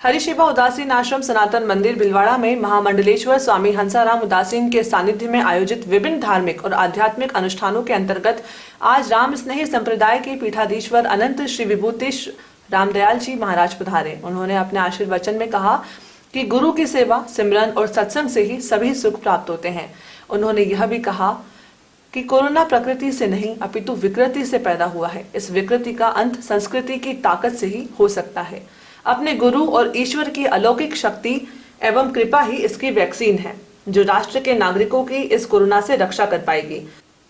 हरिशिवा उदासीन आश्रम सनातन मंदिर भिलवाड़ा में महामंडलेश्वर स्वामी हंसाराम उदासीन के सानिध्य में आयोजित विभिन्न धार्मिक और आध्यात्मिक अनुष्ठानों के अंतर्गत आज राम स्नेही संप्रदाय के पीठाधीश्वर अनंत श्री विभूतिश रामदयाल जी महाराज पधारे। उन्होंने अपने आशीर्वचन में कहा कि गुरु की सेवा, सिमरन और सत्संग से ही सभी सुख प्राप्त होते हैं। उन्होंने यह भी कहा कि कोरोना प्रकृति से नहीं अपितु विकृति से पैदा हुआ है। इस विकृति का अंत संस्कृति की ताकत से ही हो सकता है। अपने गुरु और ईश्वर की अलौकिक शक्ति एवं कृपा ही इसकी वैक्सीन है, जो राष्ट्र के नागरिकों की इस कोरोना से रक्षा कर पाएगी।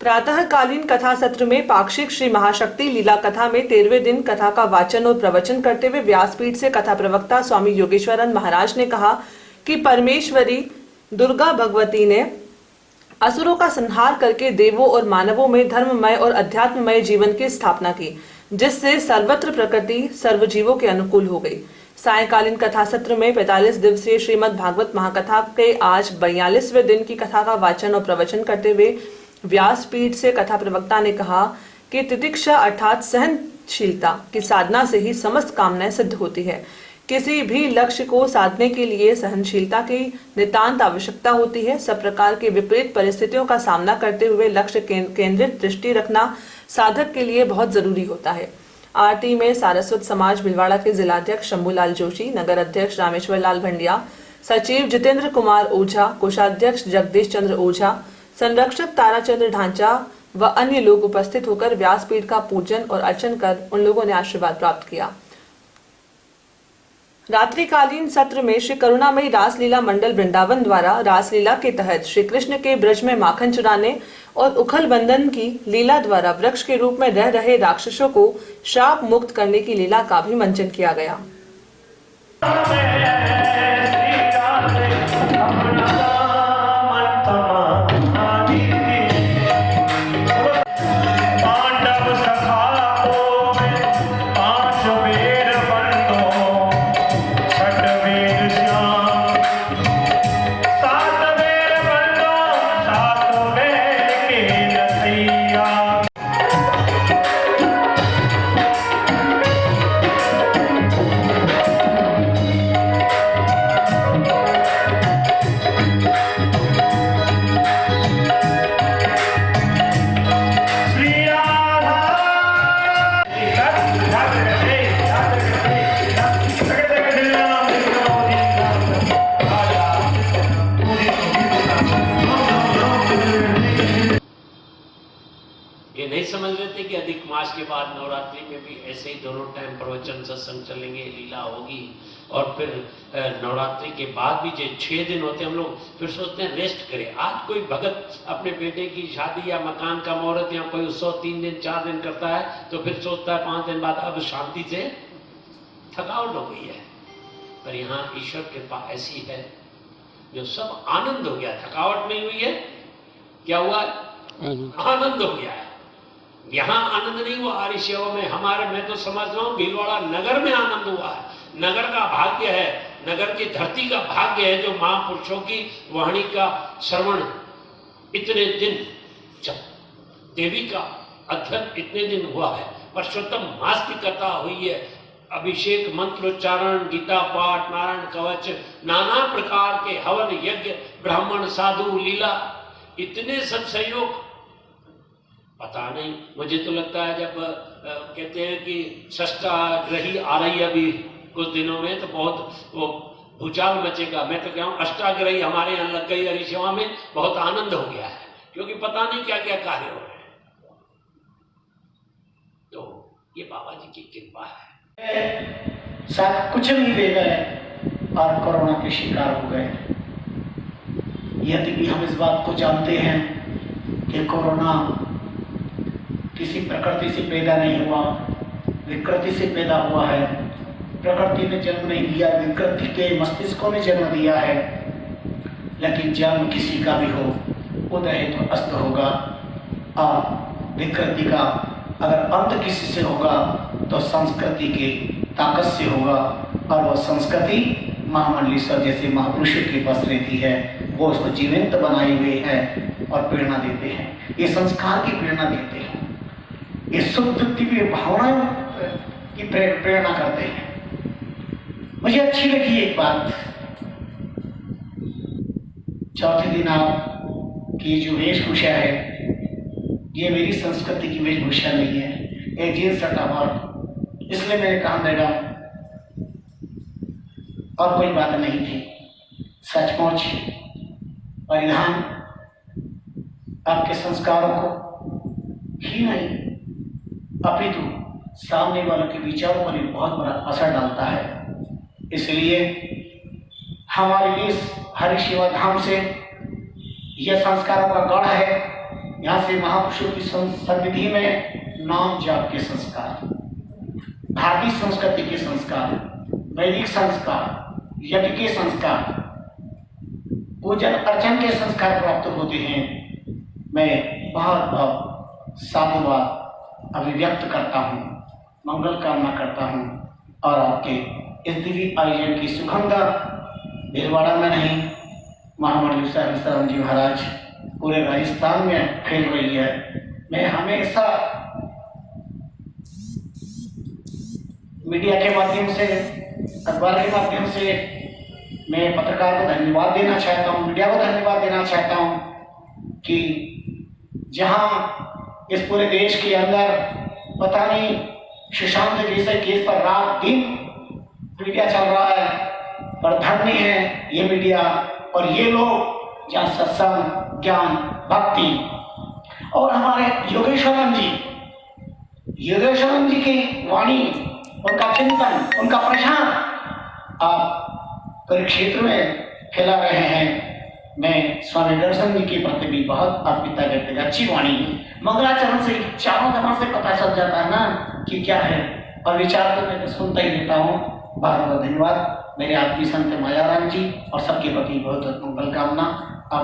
प्रातःकालीन कथा सत्र में पाक्षिक श्री महाशक्ति लीला कथा में 13वें दिन कथा का वाचन और प्रवचन करते हुए व्यासपीठ से कथा प्रवक्ता स्वामी योगेश्वरन महाराज ने कहा कि परमेश्वरी दुर्गा भगवती ने असुरों का संहार करके देवों और मानवों में धर्ममय और अध्यात्ममय जीवन की स्थापना की, जिससे सर्वत्र प्रकृति सर्वजीवों के अनुकूल हो गई। सायंकालीन कथा सत्र में 45 दिवसीय श्रीमद् भागवत महाकथा के आज 42वें दिन की कथा का वाचन और प्रवचन करते हुए व्यासपीठ से कथा प्रवक्ता ने कहा कि तितिक्षा अर्थात सहनशीलता की साधना से ही समस्त कामनाएं सिद्ध होती है। किसी भी लक्ष्य को साधने के लिए सहनशीलता की नितांत आवश्यकता होती है। सब प्रकार के विपरीत परिस्थितियों का सामना करते हुए लक्ष्य केंद्रित दृष्टि रखना साधक के लिए बहुत जरूरी होता है। आरती में सारस्वत समाज भिलवाड़ा के जिलाध्यक्ष शंभूलाल जोशी, नगर अध्यक्ष रामेश्वर लाल भंडिया, सचिव जितेंद्र कुमार ओझा, कोषाध्यक्ष जगदीश चंद्र ओझा, संरक्षक ताराचंद्र ढांचा व अन्य लोग उपस्थित होकर व्यासपीठ का पूजन और अर्चन कर उन लोगों ने आशीर्वाद प्राप्त किया। रात्रिकालीन सत्र में श्री करुणामयी रासलीला मंडल वृंदावन द्वारा रासलीला के तहत श्री कृष्ण के ब्रज में माखन चुराने और उखल बंधन की लीला द्वारा वृक्ष के रूप में रह रहे राक्षसों को श्राप मुक्त करने की लीला का भी मंचन किया गया। ये नहीं समझ रहे थे कि अधिक मास के बाद नवरात्रि में भी ऐसे ही दोनों टाइम प्रवचन सत्संग चलेंगे, लीला होगी। और फिर नवरात्रि के बाद भी जो 6 दिन होते हैं, हम लोग फिर सोचते हैं रेस्ट करें। आज कोई भगत अपने बेटे की शादी या मकान का मुहूर्त या कोई उत्सव 3 दिन 4 दिन करता है, तो फिर सोचता है 5 दिन बाद अब शांति से थकावट हो गई है। पर यहाँ ईश्वर कृपा ऐसी है जो सब आनंद हो गया, थकावट नहीं हुई है। क्या हुआ? आनंद हो गया है। यहाँ आनंद नहीं हुआ हरिशिवा में, हमारे, मैं तो समझ रहा हूँ भिलवाड़ा नगर में आनंद हुआ है। नगर का भाग्य है, नगर की धरती का भाग्य है जो महापुरुषों की वाणी का श्रवण इतने दिन, जब देवी का अध्ययन इतने दिन हुआ है, पुरुषोत्तम मास की कथा हुई है, अभिषेक मंत्रोच्चारण, गीता पाठ, नारायण कवच, नाना प्रकार के हवन यज्ञ, ब्राह्मण साधु लीला, इतने सब सहयोग। पता नहीं, मुझे तो लगता है जब कहते हैं कि षष्ठाग्रही आ रही है अभी कुछ दिनों में, तो बहुत वो भूचाल मचेगा। मैं तो कहूँ अष्टाग्रही हमारे यहाँ लग गई हरिशिवा में, बहुत आनंद हो गया है, क्योंकि पता नहीं क्या क्या कार्य हो रहे हैं। तो ये बाबा जी की कृपा है। शायद कुछ नहीं दे गए और कोरोना के शिकार हो गए। यदि भी हम इस बात को जानते हैं कि कोरोना किसी प्रकृति से पैदा नहीं हुआ, विकृति से पैदा हुआ है। प्रकृति ने जन्म नहीं दिया, विकृति के मस्तिष्कों ने जन्म दिया है। लेकिन जन्म किसी का भी हो, उदय है तो अस्त होगा। और विकृति का अगर अंत किसी से होगा तो संस्कृति की ताकत से होगा। और वह संस्कृति महामंडलेश्वर जैसे महापुरुषों के पास रहती है, वो उसको जीवंत बनाए हुए हैं और प्रेरणा देते हैं। ये संस्कार की प्रेरणा देते हैं, ये शुद्ध दिव्य भावनाओं की प्रेरणा करते हैं। मुझे अच्छी लगी एक बात, चौथे दिन आपकी जो वेशभूषा है ये मेरी संस्कृति की वेशभूषा नहीं है, एक जींस शर्ट और, इसलिए मैंने कहा मैडम, और कोई बात नहीं थी। सचमुच परिधान आपके संस्कारों को ही नहीं अपितु सामने वालों के विचारों पर भी बहुत बड़ा असर डालता है। इसलिए हमारे इस हरि शिवा धाम से यह संस्कारों का गढ़ है। यहाँ से महापुरुषों की सन्निधि में नाम जाप के संस्कार, भारतीय संस्कृति के संस्कार, वैदिक संस्कार, यज्ञ के संस्कार, पूजन अर्चन के संस्कार प्राप्त होते हैं। मैं बहुत बहुत साधुवाद अभिव्यक्त करता हूँ, मंगल कामना करता हूँ और आपके इस दिव्य आयोजन की सुगंध भीलवाड़ा में नहीं, महामंडलेश्वर स्वामी हंसाराम जी महाराज पूरे राजस्थान में फैल रही है। मैं हमेशा मीडिया के माध्यम से, अखबार के माध्यम से मैं पत्रकार को धन्यवाद देना चाहता हूँ, मीडिया को धन्यवाद देना चाहता हूँ कि जहाँ इस पूरे देश के अंदर पता नहीं सुशांत जैसे केस पर रात दिन मीडिया चल रहा है, पर धन्य है ये मीडिया और ये लोग जहाँ सत्संग, ज्ञान, भक्ति और हमारे योगेश्वरन जी की वाणी, उनका चिंतन, उनका प्रशांत आप पूरे क्षेत्र में फैला रहे हैं। मैं स्वामी दर्शन जी के प्रति भी बहुत अर्पिता व्यक्त करता, अच्छी वाणी है। मंगलाचरण से चारों तरफ से पता चल जाता है ना कि क्या है, और विचार तो मैं सुनता ही रहता हूँ। बहुत बहुत धन्यवाद। मेरे आत्मीय संत मायाराम जी और सबके प्रति बहुत बहुत मंगल कामना।